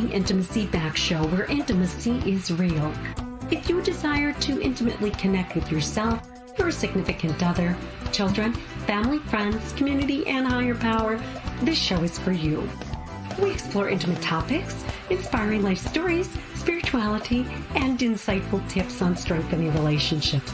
Bringing Intimacy Back show, where intimacy is real. If you desire to intimately connect with yourself, your significant other, children, family, friends, community, and higher power, this show is for you. We explore intimate topics, inspiring life stories, spirituality, and insightful tips on strengthening relationships.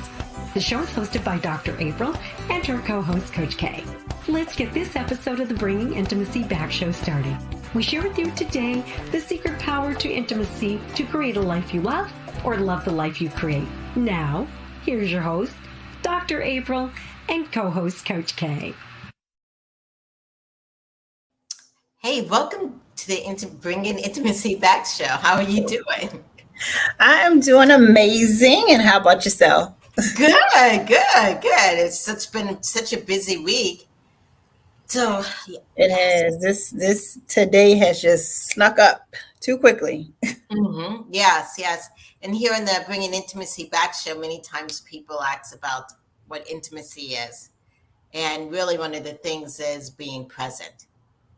The show is hosted by Dr. April and her co-host, Coach K. Let's get this episode of the Bringing Intimacy Back show started. We share with you today the secret power to intimacy to create a life you love or love the life you create. Now, here's your host, Dr. April, and co-host Coach K. Hey, welcome to the Bringing Intimacy Back show. How are you doing? I am doing amazing. And how about yourself? Good. It's been such a busy week. So it has. This today has just snuck up too quickly. Mm-hmm. Yes. And here in the Bringing Intimacy Back show, many times people ask about what intimacy is. And really one of the things is being present.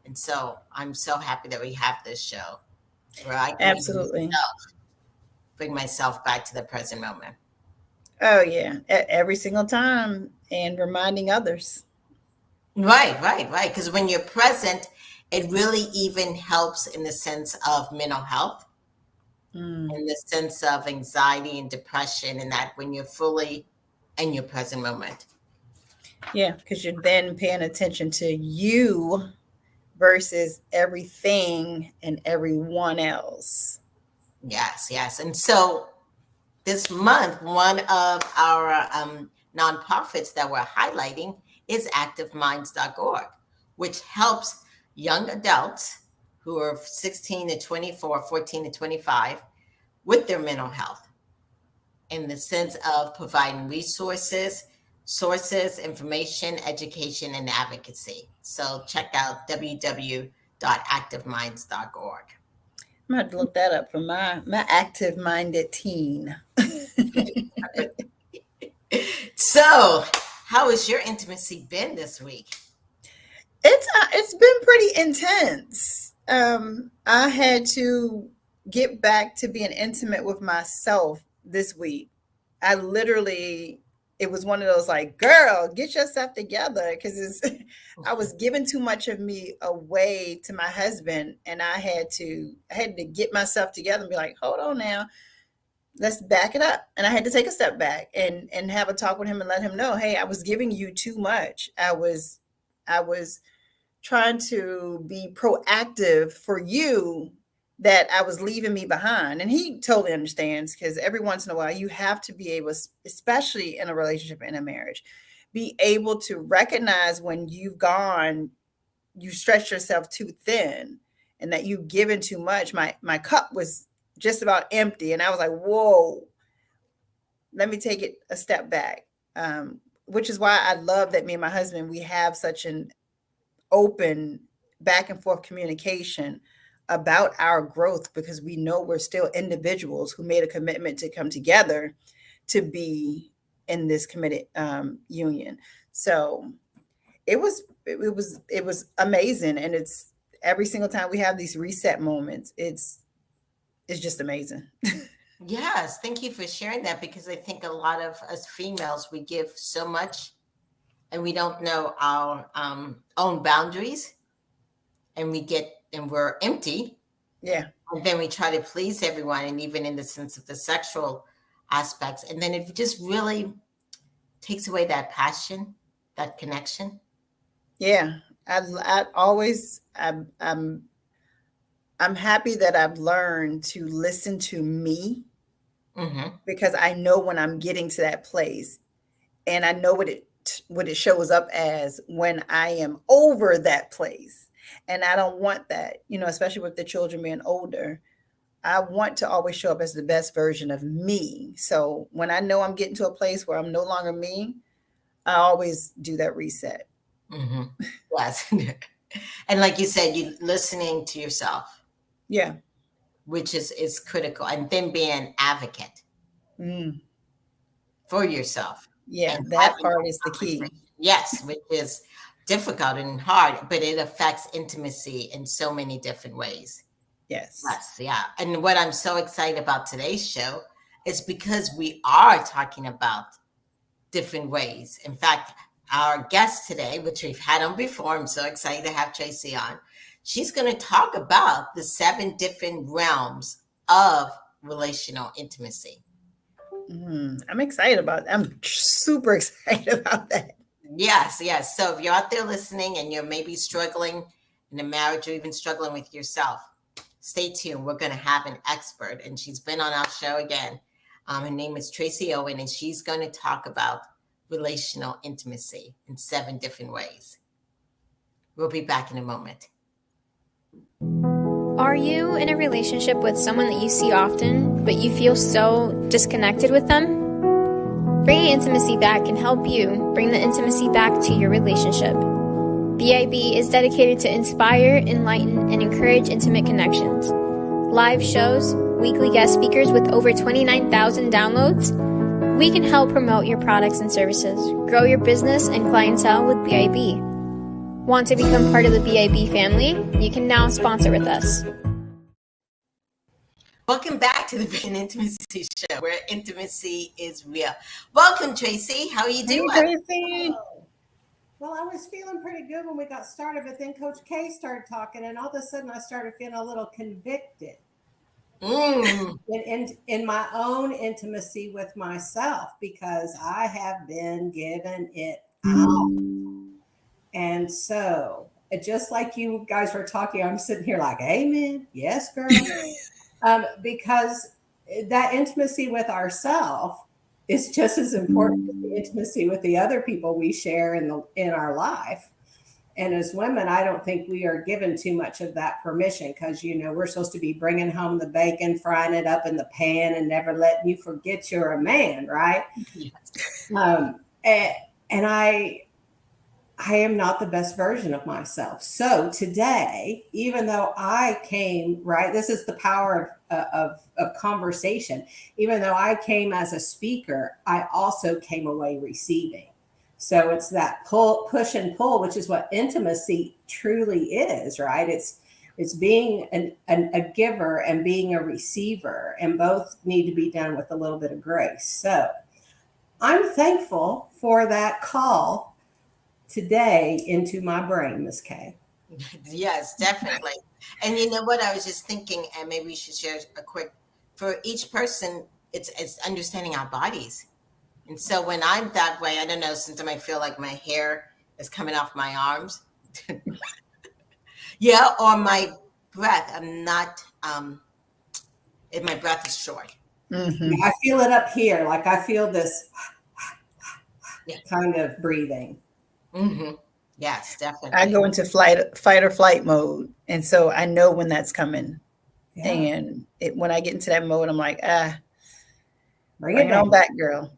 And so I'm so happy that we have this show where I can bring myself back to the present moment. Oh, yeah. Every single time, and reminding others. Right. Because when you're present, it really even helps in the sense of mental health, in the sense of anxiety and depression, and that when you're fully in your present moment. Yeah, because you're then paying attention to you versus everything and everyone else. Yes. And so this month, one of our nonprofits that we're highlighting is activeminds.org, which helps young adults who are 16 to 24, 14 to 25 with their mental health in the sense of providing resources, sources, information, education, and advocacy. So check out www.activeminds.org. I'm going to have to look that up for my active-minded teen. So, how has your intimacy been this week? It's been pretty intense. I had to get back to being intimate with myself this week. It was one of those like, girl, get yourself together, because I was giving too much of me away to my husband, and I had to get myself together and be like, hold on now, let's back it up. And I had to take a step back and have a talk with him and let him know, hey, I was giving you too much. I was trying to be proactive for you, that I was leaving me behind. And he totally understands, because every once in a while you have to be able, especially in a relationship, in a marriage, be able to recognize when you stretch yourself too thin and that you've given too much. My cup was just about empty. And I was like, whoa, let me take it a step back. Which is why I love that me and my husband, we have such an open back and forth communication about our growth, because we know we're still individuals who made a commitment to come together to be in this committed union. So it was amazing. And it's every single time we have these reset moments, it's just amazing. Yes, thank you for sharing that, because I think a lot of us females, we give so much and we don't know our own boundaries, and we're empty. Yeah. And then we try to please everyone, and even in the sense of the sexual aspects. And then it just really takes away that passion, that connection. Yeah. I'm happy that I've learned to listen to me, because I know when I'm getting to that place, and I know what it shows up as when I am over that place. And I don't want that, especially with the children being older. I want to always show up as the best version of me. So when I know I'm getting to a place where I'm no longer me, I always do that reset. Yes. And like you said, you listening to yourself. Yeah. Which is critical. And then being an advocate for yourself. Yeah, that part is the key. Yes, which is difficult and hard, but it affects intimacy in so many different ways. Yes. Yes, yeah. And what I'm so excited about today's show is because we are talking about different ways. In fact, our guest today, which we've had on before, I'm so excited to have Traci on. She's going to talk about the 7 different realms of relational intimacy. I'm excited about that. I'm super excited about that. Yes, yes. So if you're out there listening and you're maybe struggling in a marriage or even struggling with yourself, stay tuned. We're going to have an expert, and she's been on our show again. Her name is Traci Owen, and she's going to talk about relational intimacy in 7 different ways. We'll be back in a moment. Are you in a relationship with someone that you see often, but you feel so disconnected with them? Bringing intimacy back can help you bring the intimacy back to your relationship. BIB is dedicated to inspire, enlighten, and encourage intimate connections. Live shows, weekly guest speakers with over 29,000 downloads. We can help promote your products and services, grow your business and clientele with BIB. Want to become part of the BIB family? You can now sponsor with us. Welcome back to the Being Intimacy Show, where intimacy is real. Welcome, Traci. How are you doing? Hey, Traci. Well, I was feeling pretty good when we got started, but then Coach K started talking, and all of a sudden I started feeling a little convicted in my own intimacy with myself, because I have been given it out. And so, just like you guys were talking, I'm sitting here like, amen, yes, girl. Because that intimacy with ourselves is just as important as the intimacy with the other people we share in our life. And as women, I don't think we are given too much of that permission, because, we're supposed to be bringing home the bacon, frying it up in the pan, and never letting you forget you're a man, right? Yes. And I am not the best version of myself. So today, even though I came, right, this is the power of conversation. Even though I came as a speaker, I also came away receiving. So it's that push and pull, which is what intimacy truly is, right? It's being a giver and being a receiver, and both need to be done with a little bit of grace. So I'm thankful for that call today into my brain, Miss Kay. Yes, definitely. And you know what? I was just thinking, and maybe we should share a quick, for each person, it's understanding our bodies. And so when I'm that way, I don't know, sometimes I feel like my hair is coming off my arms. Yeah, or my breath. I'm not, if my breath is short. Mm-hmm. I feel it up here. Like I feel this Yeah. kind of breathing. Mm-hmm. Yes, definitely. I go into fight or flight mode. And so I know when that's coming. Yeah. And when I get into that mode, I'm like, Bring it on back, girl.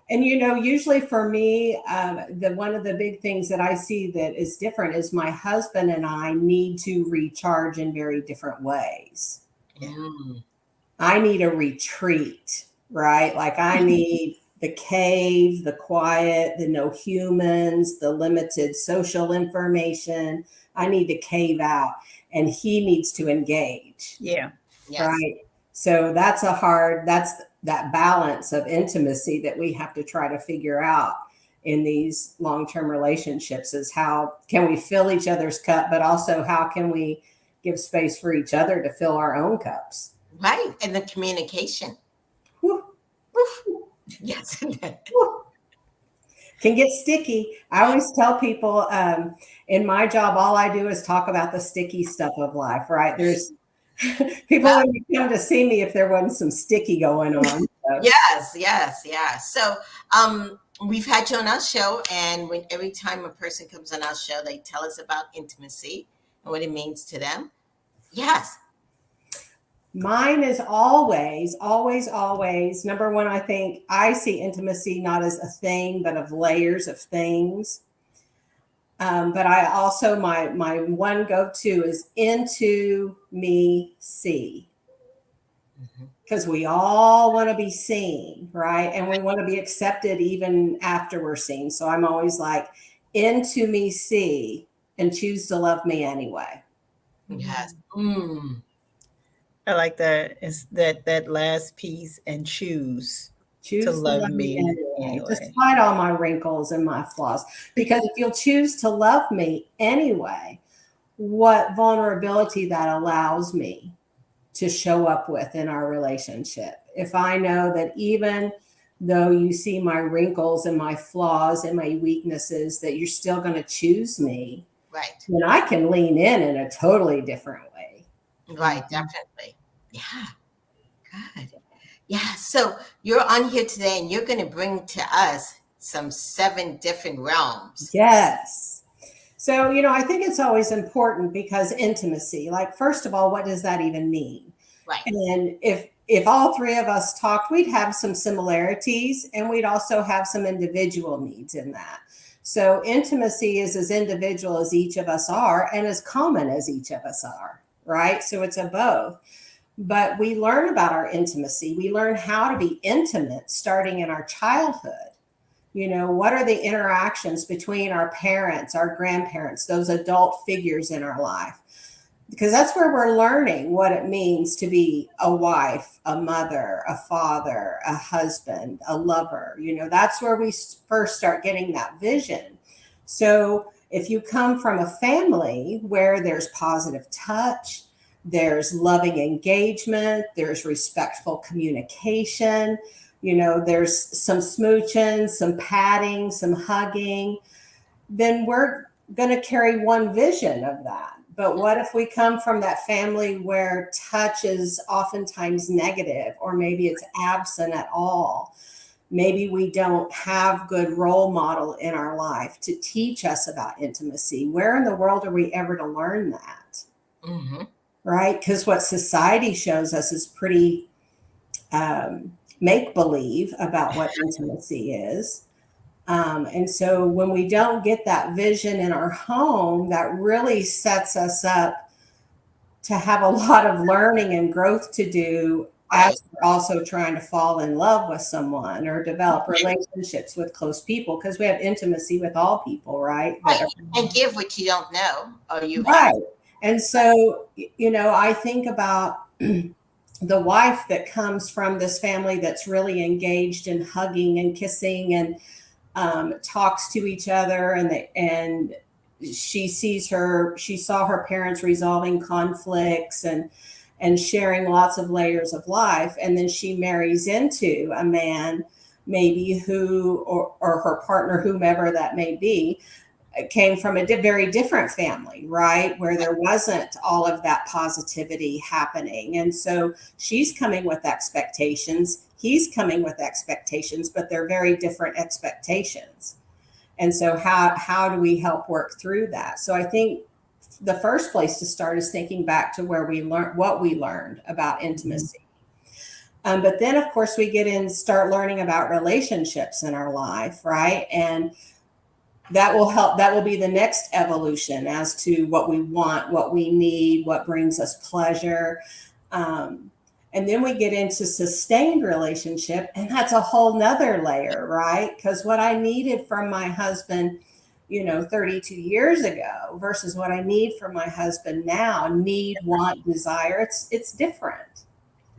And, usually for me, one of the big things that I see that is different is my husband and I need to recharge in very different ways. Mm. I need a retreat, right? Like I need the cave, the quiet, the no humans, the limited social information. I need to cave out, and he needs to engage. Yeah. Yes. Right. So that's that balance of intimacy that we have to try to figure out in these long-term relationships, is how can we fill each other's cup, but also how can we give space for each other to fill our own cups. Right. And the communication. Whew. Yes. Can get sticky. I always tell people in my job, all I do is talk about the sticky stuff of life, right? There's people wouldn't come to see me if there wasn't some sticky going on. So. Yes. So we've had you on our show, and every time a person comes on our show, they tell us about intimacy and what it means to them. Yes. Mine is always, number one, I think I see intimacy not as a thing, but of layers of things. But I also, my one go-to is into me see. Because we all want to be seen, right? And we want to be accepted even after we're seen. So I'm always like, into me see, and choose to love me anyway. Yes. Mm. I like that. It's that last piece, and choose to Choose to love love me me anyway, anyway. despite all my wrinkles and my flaws. Because if you'll choose to love me anyway, what vulnerability that allows me to show up with in our relationship. If I know that even though you see my wrinkles and my flaws and my weaknesses, that you're still going to choose me, Right. then I can lean in a totally different way. Right. Definitely. Yeah. Good. Yeah. So you're on here today and you're going to bring to us some 7 different realms. Yes. So, I think it's always important because intimacy, like, first of all, what does that even mean? Right. And if all three of us talked, we'd have some similarities and we'd also have some individual needs in that. So intimacy is as individual as each of us are and as common as each of us are, right? So it's a both. But we learn about our intimacy. We learn how to be intimate starting in our childhood. What are the interactions between our parents, our grandparents, those adult figures in our life? Because that's where we're learning what it means to be a wife, a mother, a father, a husband, a lover. That's where we first start getting that vision. So if you come from a family where there's positive touch, there's loving engagement, there's respectful communication, there's some smooching, some patting, some hugging, then we're going to carry one vision of that. But what if we come from that family where touch is oftentimes negative, or maybe it's absent at all? Maybe we don't have good role model in our life to teach us about intimacy. Where in the world are we ever to learn that? Mm-hmm. Right? Because what society shows us is pretty make-believe about what intimacy is. And so when we don't get that vision in our home, that really sets us up to have a lot of learning and growth to do as we're also trying to fall in love with someone or develop relationships with close people, because we have intimacy with all people, right? And give what you don't know or you right. And so, I think about the wife that comes from this family that's really engaged in hugging and kissing and talks to each other, and she saw her parents resolving conflicts and sharing lots of layers of life, and then she marries into a man maybe who or her partner, whomever that may be, came from a very different family, right? Where there wasn't all of that positivity happening. And so she's coming with expectations. He's coming with expectations, but they're very different expectations. And so how do we help work through that? So I think the first place to start is thinking back to where we learned what we learned about intimacy. But then, of course, we start learning about relationships in our life, right? And that will help. That will be the next evolution as to what we want, what we need, what brings us pleasure. And then we get into sustained relationship, and that's a whole nother layer, right? Because what I needed from my husband, 32 years ago versus what I need from my husband now, need, want, desire, it's different.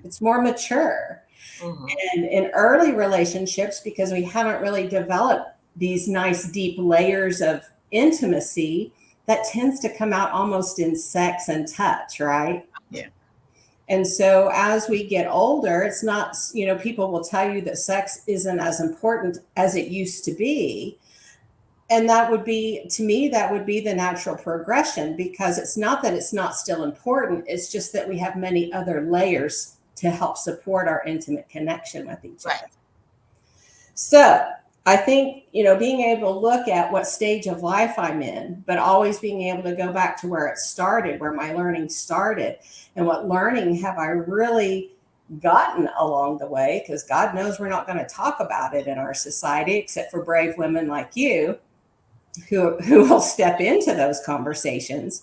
It's more mature. Mm-hmm. And in early relationships, because we haven't really developed these nice deep layers of intimacy, that tends to come out almost in sex and touch, right? Yeah. And so as we get older, it's not, people will tell you that sex isn't as important as it used to be. And that would be, to me, that would be the natural progression, because it's not that it's not still important. It's just that we have many other layers to help support our intimate connection with each other. So I think, being able to look at what stage of life I'm in, but always being able to go back to where it started, where my learning started, and what learning have I really gotten along the way, because God knows we're not going to talk about it in our society, except for brave women like you who will step into those conversations.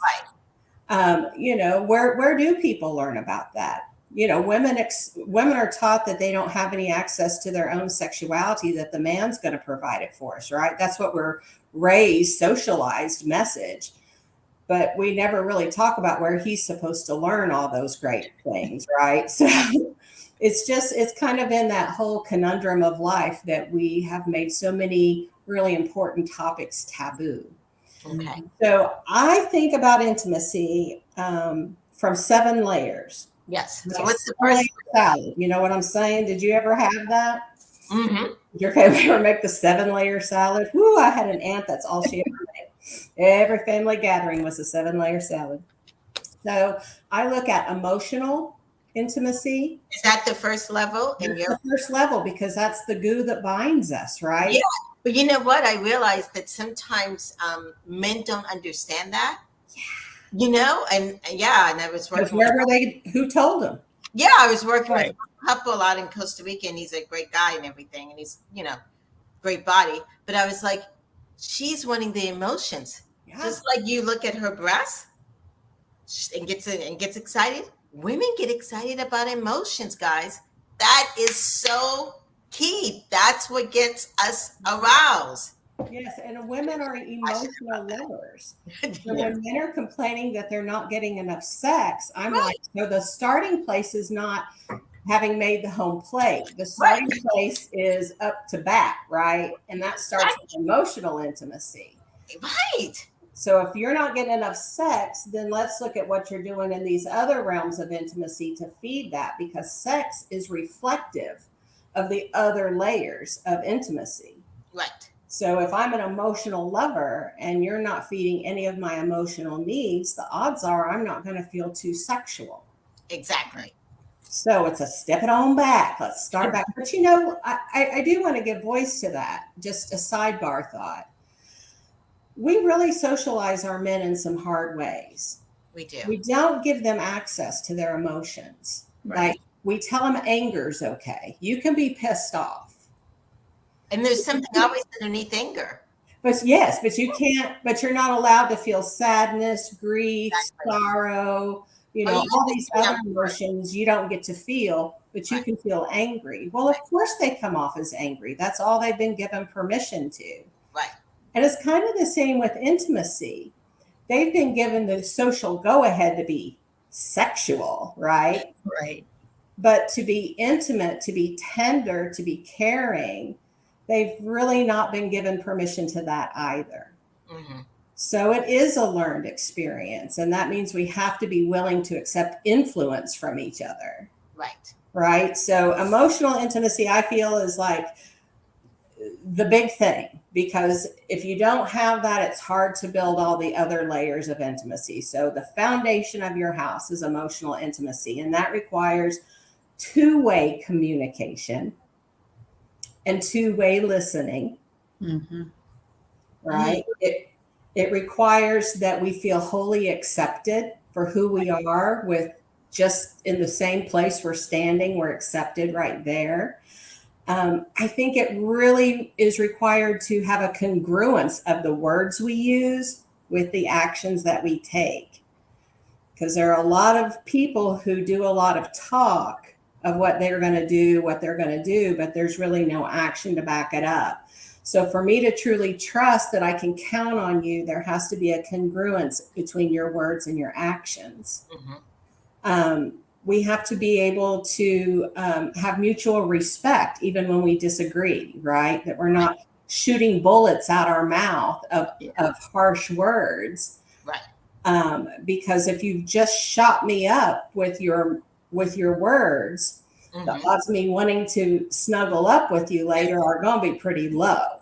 Right. Where do people learn about that? Women are taught that they don't have any access to their own sexuality, that the man's going to provide it for us, right? That's what we're raised, socialized message. but we never really talk about where he's supposed to learn all those great things, right? So it's kind of in that whole conundrum of life that we have made so many really important topics taboo. Okay. So I think about intimacy from 7 layers. Yes. So Like what's the 7 first? layer salad. You know what I'm saying? Did you ever have that? Mm-hmm. Did your family ever make the 7-layer salad? Whoo, I had an aunt, that's all she ever made. Every family gathering was a 7-layer salad. So I look at emotional intimacy. Is that the first level in That's your? the first level because that's the glue that binds us, right? Yeah. But you know what? I realized that sometimes men don't understand that. You know, and yeah, and I was Because working. where were they? Who told them? Yeah, I was working with Right. a couple out in Costa Rica, and he's a great guy and everything, and he's great body. But I was like, she's wanting the emotions, Yeah. just like you look at her breasts and gets excited. Women get excited about emotions, guys. That is so key. That's what gets us aroused. Yes, and women are emotional lovers. So Yeah. when men are complaining that they're not getting enough sex, I'm Right. like, so the starting place is not having made the home plate. The starting place is up to bat, right? And that starts with emotional intimacy. Right. So if you're not getting enough sex, then let's look at what you're doing in these other realms of intimacy to feed that, because sex is reflective of the other layers of intimacy. Right. So if I'm an emotional lover and you're not feeding any of my emotional needs, the odds are I'm not going to feel too sexual. Exactly. So it's a step it on back. Let's start back. But I do want to give voice to that. Just a sidebar thought. We really socialize our men in some hard ways. We do. We don't give them access to their emotions. Right. Like we tell them anger's okay. You can be pissed off. And there's something always underneath anger. But yes, but you can't, but you're not allowed to feel sadness, grief, sorrow, all these other emotions you don't get to feel, but you can feel angry. Well, of course they come off as angry. That's all they've been given permission to. Right. And it's kind of the same with intimacy. They've been given the social go-ahead to be sexual, right? Right. But to be intimate, to be tender, to be caring, they've really not been given permission to that either. Mm-hmm. So it is a learned experience. And that means we have to be willing to accept influence from each other. Right. Right. So emotional intimacy, I feel, is like the big thing, because if you don't have that, it's hard to build all the other layers of intimacy. So the foundation of your house is emotional intimacy, and that requires two-way communication and two-way listening. Mm-hmm. Right. It requires that we feel wholly accepted for who we are, with just in the same place we're standing, we're accepted right there. I think it really is required to have a congruence of the words we use with the actions that we take. Because there are a lot of people who do a lot of talk of what they're going to do, but there's really no action to back it up. So for me to truly trust that I can count on you, there has to be a congruence between your words and your actions. Mm-hmm. We have to be able to have mutual respect, even when we disagree, right? That we're not shooting bullets out our mouth of harsh words. Right. Because if you just shot me up with your words, Mm-hmm. the odds of me wanting to snuggle up with you later are going to be pretty low.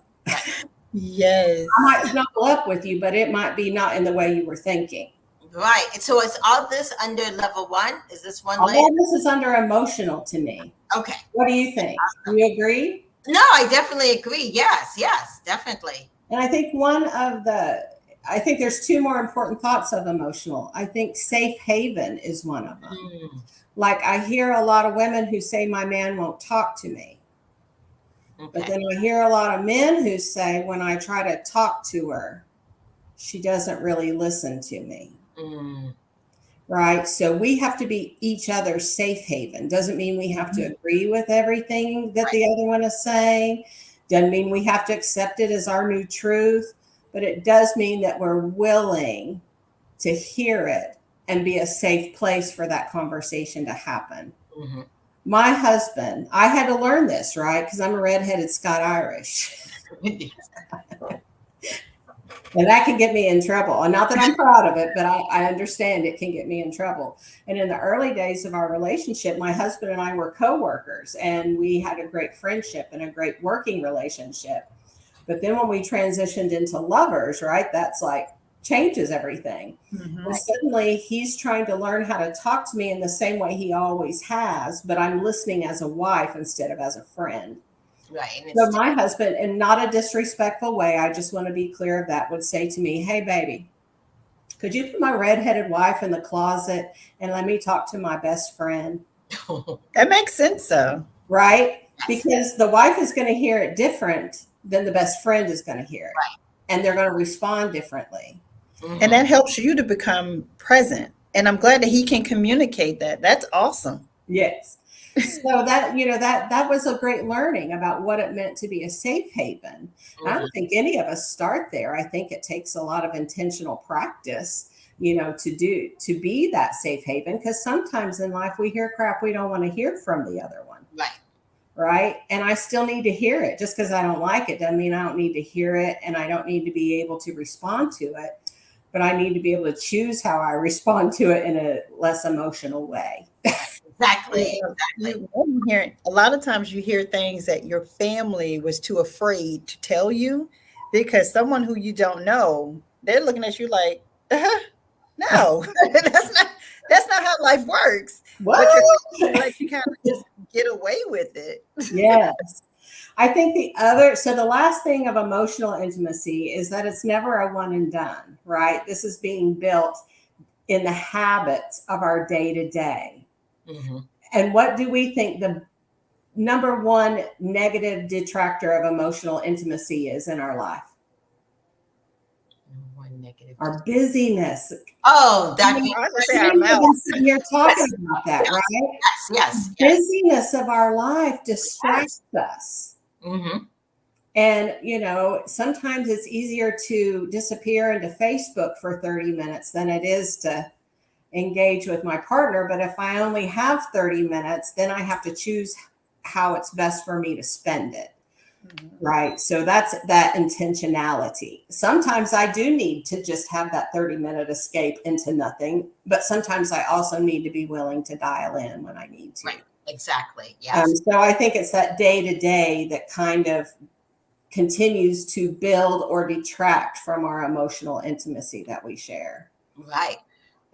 Yes. I might snuggle up with you, but it might be not in the way you were thinking. Right. So is all this under level 1? Is this one All layer? this is under emotional to me. Okay. What do you think? Do you agree? No, I definitely agree. Yes, definitely. And I think I think there's 2 more important thoughts of emotional. I think safe haven is one of them. Mm. Like I hear a lot of women who say my man won't talk to me. Okay. But then I hear a lot of men who say when I try to talk to her, she doesn't really listen to me. Mm. Right. So we have to be each other's safe haven. Doesn't mean we have to agree with everything that the other one is saying. Doesn't mean we have to accept it as our new truth, but it does mean that we're willing to hear it and be a safe place for that conversation to happen. Mhm. My husband, I had to learn this, right? Because I'm a redheaded Scot Irish. And that can get me in trouble. And not that I'm proud of it, but I understand it can get me in trouble. And in the early days of our relationship, my husband and I were co-workers, and we had a great friendship and a great working relationship. But then when we transitioned into lovers, right, that's like changes everything. Mhm. And suddenly he's trying to learn how to talk to me in the same way he always has, but I'm listening as a wife instead of as a friend. Right. And So it's my husband, in not a disrespectful way, I just want to be clear of that, would say to me, hey, baby, could you put my redheaded wife in the closet and let me talk to my best friend? That makes sense, though. Right? Because the wife is going to hear it different than the best friend is going to hear it. Right. And they're going to respond differently. Mhm. And that helps you to become present. And I'm glad that he can communicate that. That's awesome. Yes. So that, that was a great learning about what it meant to be a safe haven. I don't think any of us start there. I think it takes a lot of intentional practice, to be that safe haven, because sometimes in life we hear crap we don't want to hear from the other one. Right. Right. And I still need to hear it. Just because I don't like it doesn't mean I don't need to hear it, and I don't need to be able to respond to it, but I need to be able to choose how I respond to it in a less emotional way. Exactly. You hear, a lot of times you hear things that your family was too afraid to tell you, because someone who you don't know, they're looking at you like, no, that's not how life works. What? But you're like, you kind of just get away with it. Yes. I think the last thing of emotional intimacy is that it's never a one and done, right? This is being built in the habits of our day to day. And what do we think the number one negative detractor of emotional intimacy is in our life? One negative. Our busyness. Oh, that. I was say our mouth. You're talking about that, right? Yes. Busyness of our life distracts us. Mm-hmm. And, sometimes it's easier to disappear into Facebook for 30 minutes than it is to engage with my partner. But if I only have 30 minutes, then I have to choose how it's best for me to spend it. Right. So that's that intentionality. Sometimes I do need to just have that 30-minute escape into nothing, but sometimes I also need to be willing to dial in when I need to. Right. Exactly. Yes. So I think it's that day to day that kind of continues to build or detract from our emotional intimacy that we share. Right.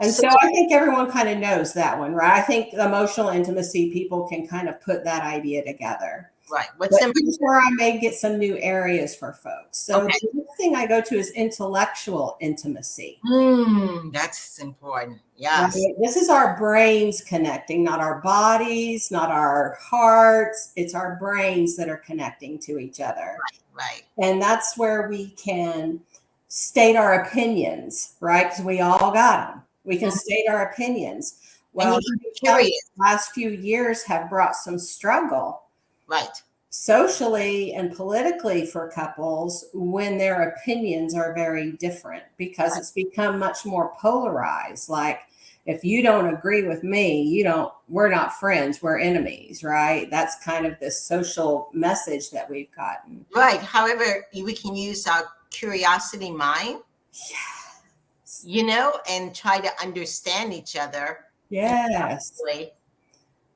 And so I think everyone kind of knows that one, right? I think emotional intimacy, people can kind of put that idea together. Right. But here's where I may get some new areas for folks. So the next thing I go to is intellectual intimacy. That's important. Yes. Right? This is our brains connecting, not our bodies, not our hearts. It's our brains that are connecting to each other. Right. And that's where we can state our opinions, right? Because we all got them. We can state our opinions. Well, the last few years have brought some struggle. Right. Socially and politically for couples when their opinions are very different, because it's become much more polarized. Like, if you don't agree with me, we're not friends, we're enemies, right? That's kind of the social message that we've gotten. Right. However, we can use our curiosity mind, and try to understand each other. Yes.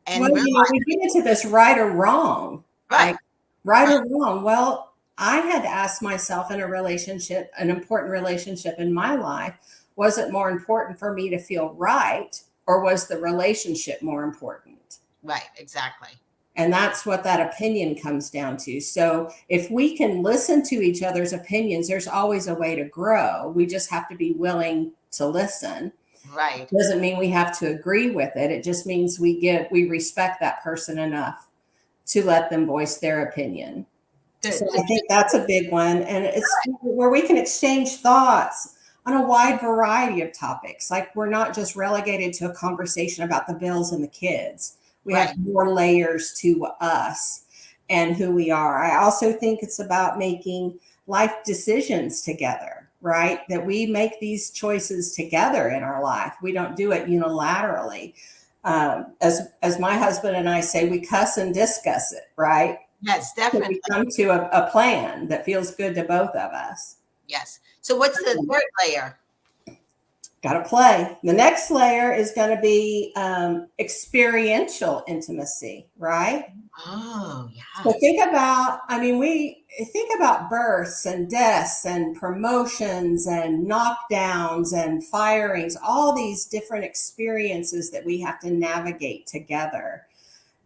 And we get into this right or wrong. Right. Right or wrong. Well, I had to ask myself in a relationship, an important relationship in my life, was it more important for me to feel right, or was the relationship more important? Right, exactly. And that's what that opinion comes down to. So if we can listen to each other's opinions, there's always a way to grow. We just have to be willing to listen. Right. Doesn't mean we have to agree with it. It just means we respect that person enough to let them voice their opinion. Good. So I think that's a big one. And it's where we can exchange thoughts on a wide variety of topics. Like, we're not just relegated to a conversation about the bills and the kids. We have more layers to us and who we are. I also think it's about making life decisions together, right? That we make these choices together in our life. We don't do it unilaterally. As my husband and I say, we cuss and discuss it, right? Yes, So definitely. we come to a plan that feels good to both of us. Yes. So what's the third layer? Got to play. The next layer is going to be experiential intimacy, right? Oh, So yes. think about, we think about births and deaths and promotions and knockdowns and firings, all these different experiences that we have to navigate together.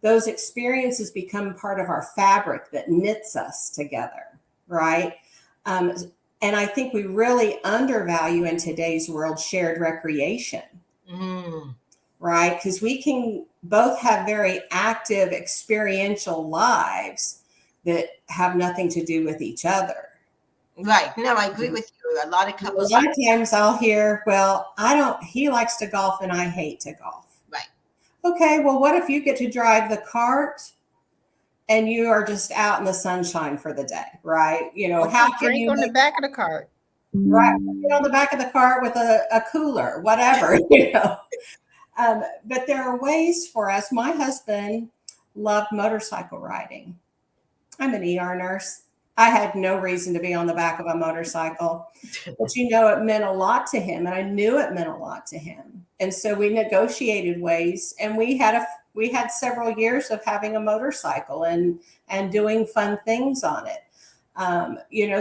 Those experiences become part of our fabric that knits us together, right? And I think we really undervalue in today's world shared recreation, right? Because we can both have very active experiential lives that have nothing to do with each other. Right. No, I agree with you. A lot of couples. A lot of times I'll hear, well, he likes to golf and I hate to golf. Right. Okay, well, what if you get to drive the cart and you are just out in the sunshine for the day, right? How can drink you on the back of the cart? Right, get on the back of the cart with a cooler, whatever, But there are ways for us. My husband loved motorcycle riding. I'm an ER nurse. I had no reason to be on the back of a motorcycle, but it meant a lot to him, and I knew it meant a lot to him. And so we negotiated ways, and we had several years of having a motorcycle and doing fun things on it.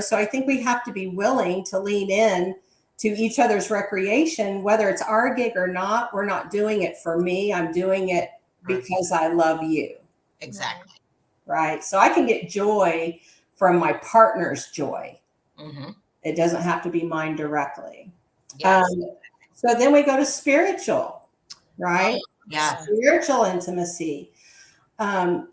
So I think we have to be willing to lean in to each other's recreation, whether it's our gig or not. We're not doing it for me. I'm doing it because I love you. Exactly. Right. So I can get joy from my partner's joy. Mm-hmm. It doesn't have to be mine directly. Yes. So then we go to spiritual, right? Yeah. Spiritual intimacy. A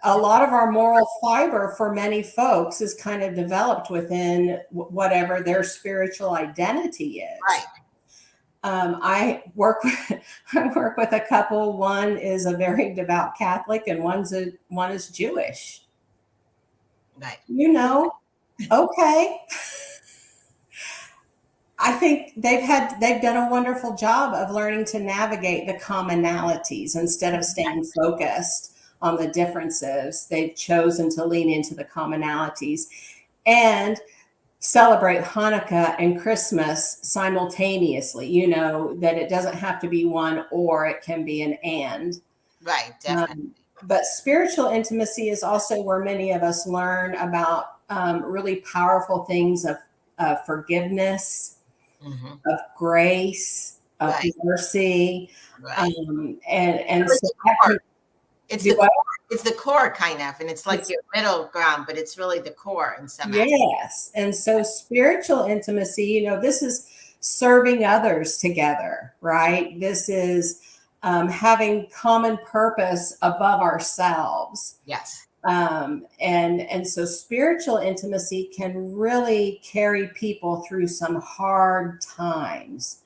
lot of our moral fiber for many folks is kind of developed within whatever their spiritual identity is. Right. I work with a couple. One is a very devout Catholic, and one is Jewish. Right. Okay. I think they've done a wonderful job of learning to navigate the commonalities instead of staying focused on the differences. They've chosen to lean into the commonalities and celebrate Hanukkah and Christmas simultaneously, that it doesn't have to be one or, it can be an and. Right, definitely. But spiritual intimacy is also where many of us learn about really powerful things of forgiveness, of grace, of mercy. Right. And so it's the core kind of, and it's like your middle ground, but it's really the core in some aspects. Yes. And so spiritual intimacy, this is serving others together, right? This is having common purpose above ourselves. Yes. And so spiritual intimacy can really carry people through some hard times.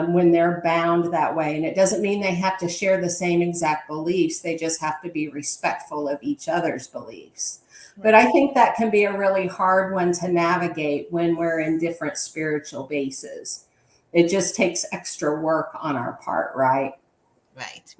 When they're bound that way. And it doesn't mean they have to share the same exact beliefs. They just have to be respectful of each other's beliefs. But I think that can be a really hard one to navigate when we're in different spiritual bases. It just takes extra work on our part, right? Right.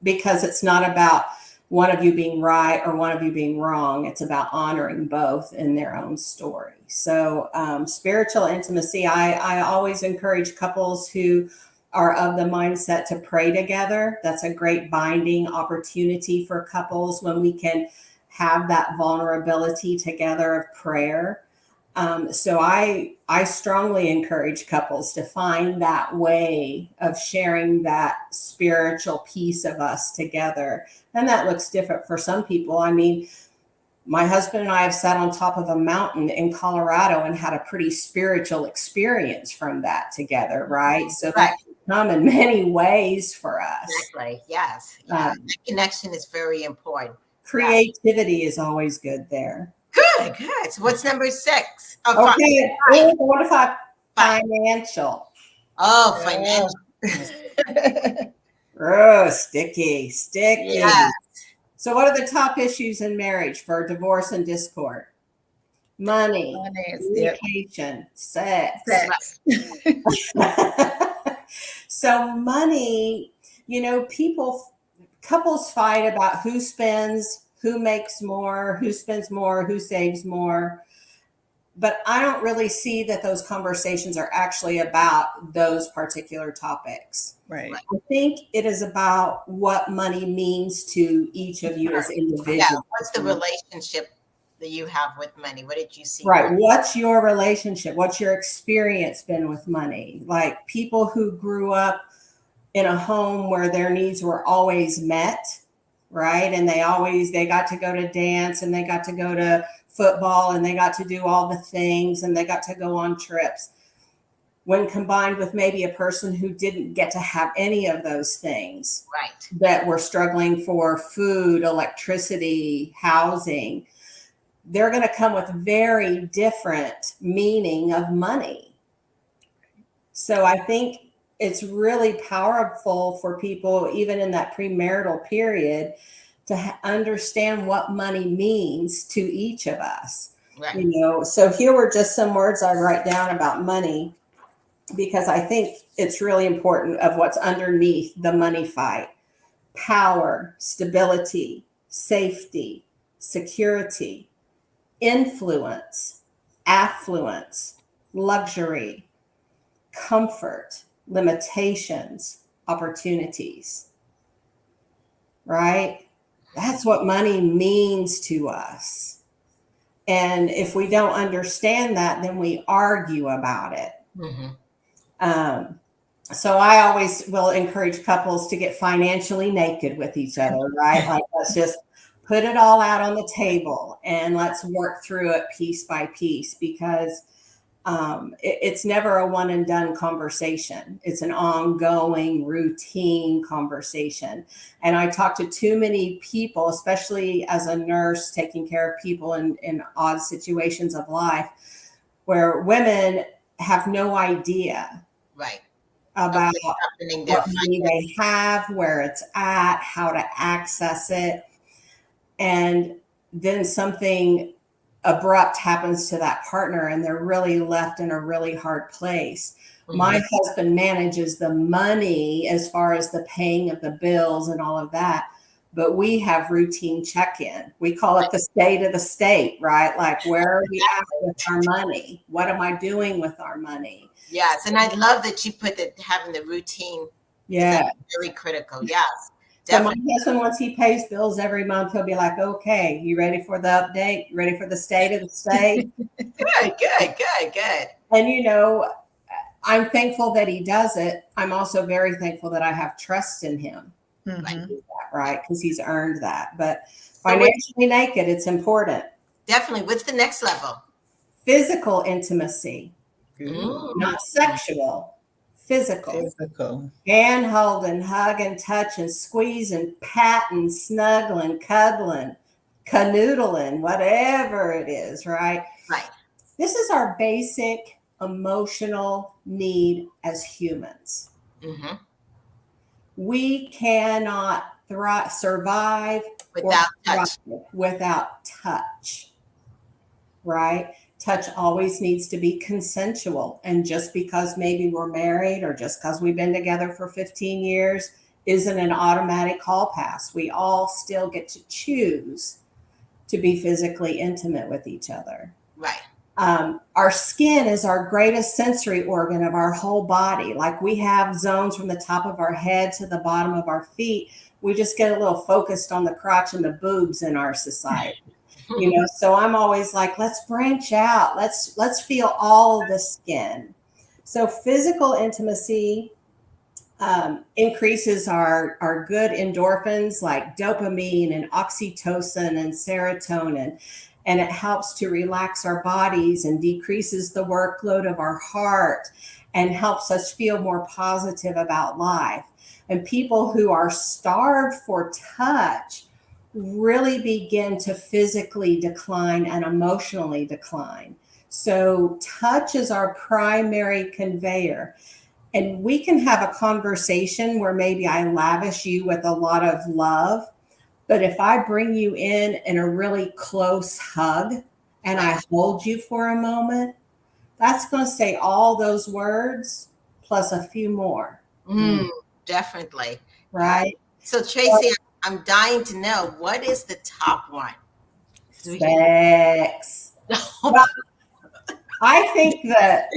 Because it's not about one of you being right or one of you being wrong. It's about honoring both in their own story. So spiritual intimacy, I always encourage couples who are of the mindset to pray together. That's a great binding opportunity for couples when we can have that vulnerability together of prayer. So I strongly encourage couples to find that way of sharing that spiritual piece of us together. And that looks different for some people. My husband and I have sat on top of a mountain in Colorado and had a pretty spiritual experience from that together, right? So that can come in many ways for us. Exactly. Yes. That connection is very important. Creativity is always good there. Good. So what's number 6? Okay. What if financial? Oh, financial. Oh, sticky. Yes. So what are the top issues in marriage for divorce and discord? money, Finance, yep. communication, sex. Sex. So money, couples fight about who spends, who makes more, who spends more, who saves more. But I don't really see that those conversations are actually about those particular topics. Right. I think it is about what money means to each of you as individuals. Yeah. What's the relationship that you have with money? What did you see? Right. What's your relationship? What's your experience been with money? Like people who grew up in a home where their needs were always met, right? And they got to go to dance and they got to go to football and they got to do all the things and they got to go on trips. When combined with maybe a person who didn't get to have any of those things, Right. that were struggling for food, electricity, housing, they're going to come with very different meaning of money. So I think it's really powerful for people, even in that premarital period, to understand what money means to each of us. Right. So here were just some words I write down about money, because I think it's really important of what's underneath the money fight: power, stability, safety, security, influence, affluence, luxury, comfort, limitations, opportunities. Right? That's what money means to us. And if we don't understand that, then we argue about it. Mm-hmm. So I always will encourage couples to get financially naked with each other, right? Like, let's just put it all out on the table and let's work through it piece by piece, because it's never a one and done conversation. It's an ongoing, routine conversation. And I talk to too many people, especially as a nurse taking care of people in odd situations of life, where women have no idea Right. about Happening there. what money they have, where it's at, how to access it. And then something abrupt happens to that partner and they're really left in a really hard place. Mm-hmm. My husband manages the money as far as the paying of the bills and all of that, but we have routine check-in. We call it the state of the state, right? Like, where are we at with our money? What am I doing with our money? Yes, and I love that you put that having the routine. Yeah, very critical. Yes. Definitely. So my husband, once he pays bills every month, he'll be like, okay, you ready for the update? You ready for the state of the state? Good. And, I'm thankful that he does it. I'm also very thankful that I have trust in him. Mm-hmm. Right? Because he's earned that. But financially naked, it's important. Definitely. What's the next level? Physical intimacy. Ooh. Not sexual. Physical. Hand holding, hug and touch and squeeze and pat and snuggling, cuddling, canoodling, whatever it is, right? Right. This is our basic emotional need as humans. Mm-hmm. We cannot survive without touch, right? Touch always needs to be consensual. And just because maybe we're married or just because we've been together for 15 years isn't an automatic hall pass. We all still get to choose to be physically intimate with each other. Right. Our skin is our greatest sensory organ of our whole body. Like, we have zones from the top of our head to the bottom of our feet. We just get a little focused on the crotch and the boobs in our society. So I'm always like, let's branch out. Let's feel all of the skin. So physical intimacy increases our good endorphins like dopamine and oxytocin and serotonin. And it helps to relax our bodies and decreases the workload of our heart and helps us feel more positive about life. And people who are starved for touch really begin to physically decline and emotionally decline. So touch is our primary conveyor. And we can have a conversation where maybe I lavish you with a lot of love, but if I bring you in a really close hug and I hold you for a moment, that's going to say all those words plus a few more. Definitely. Right? So Traci, I'm dying to know, what is the top one? Sex. Well, I think that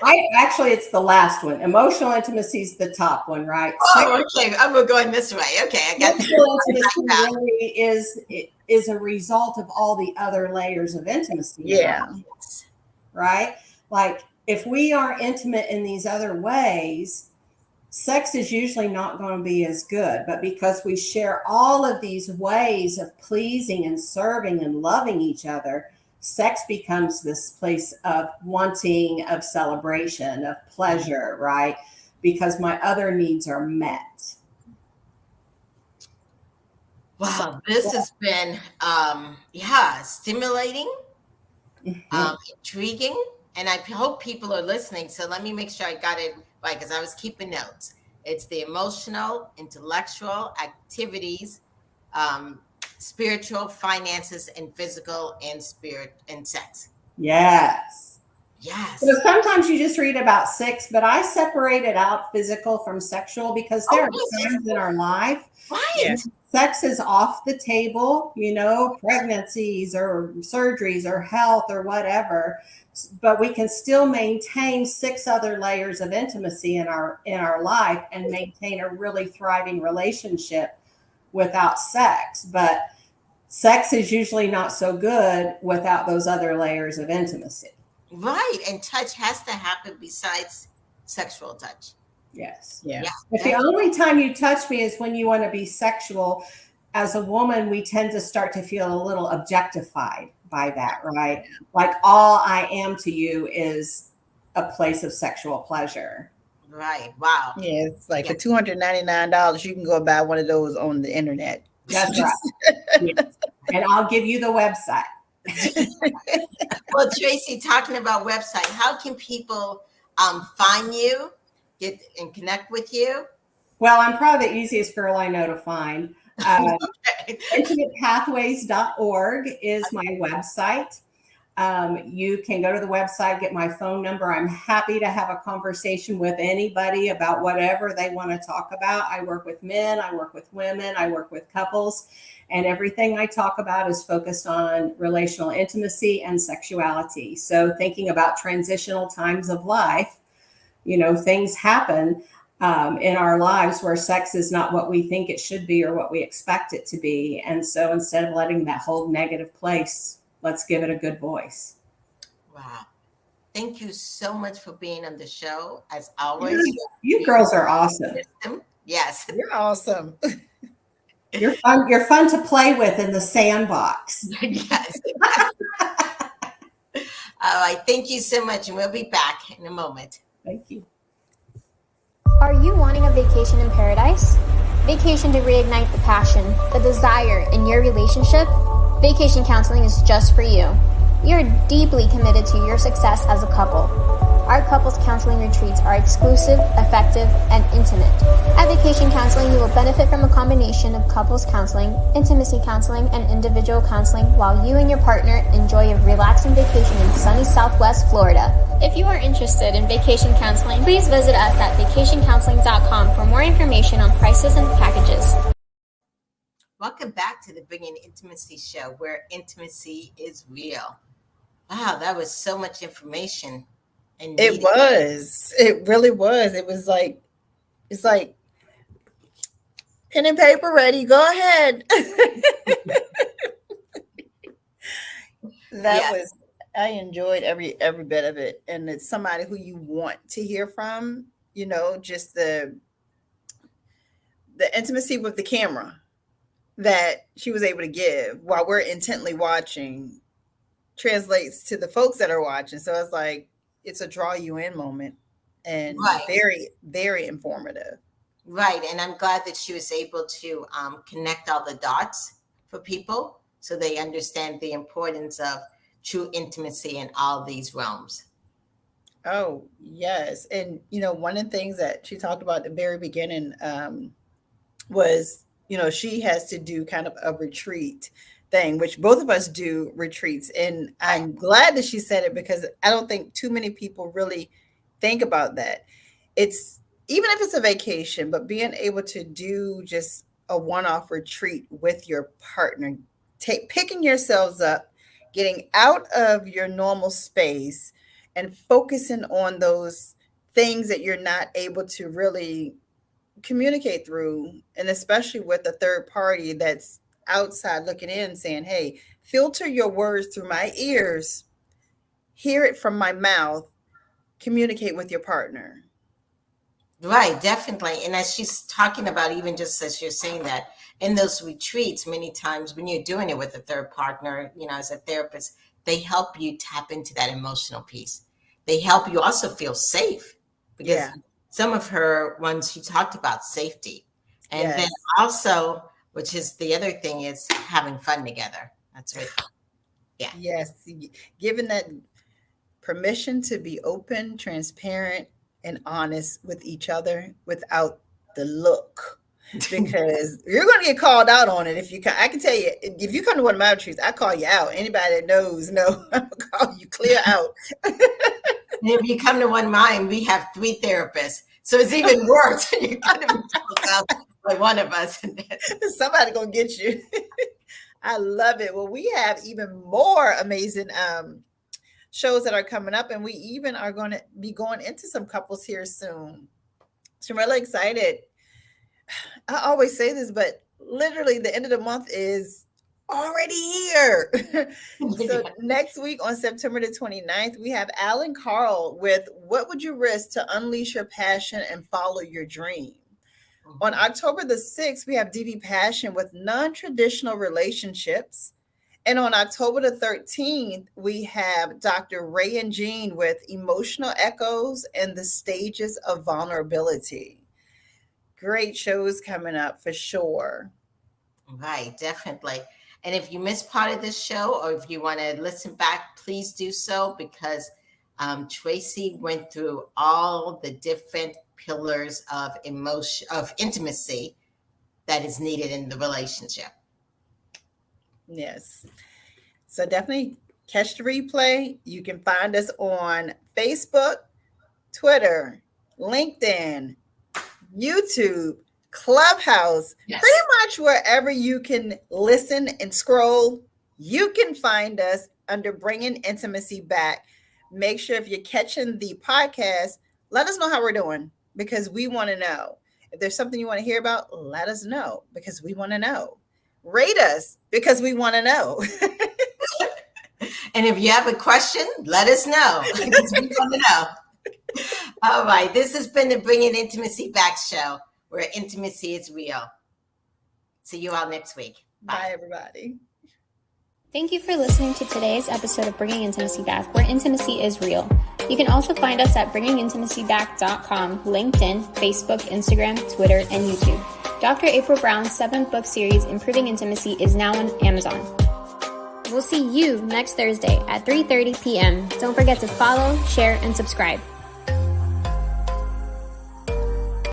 I actually, it's the last one. Emotional intimacy is the top one, right? Oh, okay. I'm going this way. Okay, I got Sexual intimacy really is a result of all the other layers of intimacy. Yeah. Right? Like if we are intimate in these other ways, sex is usually not going to be as good. But because we share all of these ways of pleasing and serving and loving each other, sex becomes this place of wanting, of celebration, of pleasure, right? Because my other needs are met. Wow, this has been stimulating, intriguing, and I hope people are listening. So let me make sure I got it right, because I was keeping notes. It's the emotional, intellectual activities, spiritual, finances, and physical, and spirit, and sex. Yes. Yes. So sometimes you just read about sex, but I separated out physical from sexual because there are times in our life sex is off the table, pregnancies or surgeries or health or whatever, but we can still maintain 6 other layers of intimacy in our life and maintain a really thriving relationship without sex. But sex is usually not so good without those other layers of intimacy. Right. And touch has to happen besides sexual touch. Yes. Yeah. But the only time you touch me is when you want to be sexual. As a woman, we tend to start to feel a little objectified by that, right? Like all I am to you is a place of sexual pleasure. Right. Wow. Yeah, it's like for $299, you can go buy one of those on the internet. That's right. Yes. And I'll give you the website. Well, Traci, talking about website, how can people find you, get and connect with you? Well, I'm probably the easiest girl I know to find. IntimatePathways.org is my website. You can go to the website, get my phone number. I'm happy to have a conversation with anybody about whatever they want to talk about. I work with men, I work with women, I work with couples, and everything I talk about is focused on relational intimacy and sexuality. So thinking about transitional times of life, things happen in our lives where sex is not what we think it should be or what we expect it to be. And so instead of letting that hold negative place, let's give it a good voice. Wow. Thank you so much for being on the show. As always, you girls are awesome. Yes. You're awesome. You're fun to play with in the sandbox. Yes. All right. Thank you so much. And we'll be back in a moment. Thank you. Are you wanting a vacation in paradise? Vacation to reignite the passion, the desire in your relationship? Vacation counseling is just for you. We are deeply committed to your success as a couple. Our couples counseling retreats are exclusive, effective, and intimate. At Vacation Counseling, you will benefit from a combination of couples counseling, intimacy counseling, and individual counseling while you and your partner enjoy a relaxing vacation in sunny Southwest Florida. If you are interested in vacation counseling, please visit us at vacationcounseling.com for more information on prices and packages. Welcome back to the Bringing Intimacy show, where intimacy is real. Wow, that was so much information. And it was. It really was. It's like pen and paper ready. Go ahead. I enjoyed every bit of it. And it's somebody who you want to hear from, just the intimacy with the camera that she was able to give while we're intently watching translates to the folks that are watching. So it's like, it's a draw you in moment and very, very informative. Right. And I'm glad that she was able to connect all the dots for people so they understand the importance of true intimacy in all these realms. Oh, yes. And, one of the things that she talked about at the very beginning was, she has to do kind of a retreat thing, which both of us do retreats. And I'm glad that she said it, because I don't think too many people really think about that. It's, even if it's a vacation, but being able to do just a one-off retreat with your partner, picking yourselves up, getting out of your normal space and focusing on those things that you're not able to really communicate through, and especially with a third party that's outside looking in, saying, hey, filter your words through my ears, hear it from my mouth, communicate with your partner. Right, definitely. And as she's talking about, even just as you're saying that, in those retreats, many times when you're doing it with a third partner, as a therapist, they help you tap into that emotional piece. They help you also feel safe, because some of her ones, she talked about safety. And then also, which is the other thing, is having fun together. That's right. Yeah. Yes. Given that permission to be open, transparent, and honest with each other without the look, because you're going to get called out on it. I can tell you, if you come to one of my retreats, I call you out. Anybody that knows, I'm going to call you clear out. And if you come to one of mine, we have 3 therapists. So it's even worse. You're going to be called out by one of us. Somebody going to get you. I love it. Well, we have even more amazing shows that are coming up, and we even are going to be going into some couples here soon. So I'm really excited. I always say this, but literally the end of the month is already here. So next week on September the 29th, we have Alan Carl with What Would You Risk to Unleash Your Passion and Follow Your Dream? On October the 6th, we have DB Passion with Non-Traditional Relationships. And on October the 13th, we have Dr. Ray and Jean with Emotional Echoes and the Stages of Vulnerability. Great shows coming up for sure. Right, definitely. And if you missed part of this show, or if you want to listen back, please do so, because Traci went through all the different pillars of emotion, of intimacy that is needed in the relationship. Yes. So definitely catch the replay. You can find us on Facebook, Twitter, LinkedIn, YouTube, Clubhouse, pretty much wherever you can listen and scroll, you can find us under Bringing Intimacy Back. Make sure if you're catching the podcast, let us know how we're doing, because we want to know. If there's something you want to hear about, let us know, because we want to know. Rate us, because we want to know. And if you have a question, let us know, because we want to know. All right. This has been the Bringing Intimacy Back show, where intimacy is real. See you all next week. Bye, everybody. Thank you for listening to today's episode of Bringing Intimacy Back, where intimacy is real. You can also find us at bringingintimacyback.com, LinkedIn, Facebook, Instagram, Twitter, and YouTube. Dr. April Brown's 7-book series, Improving Intimacy, is now on Amazon. We'll see you next Thursday at 3:30 p.m. Don't forget to follow, share, and subscribe.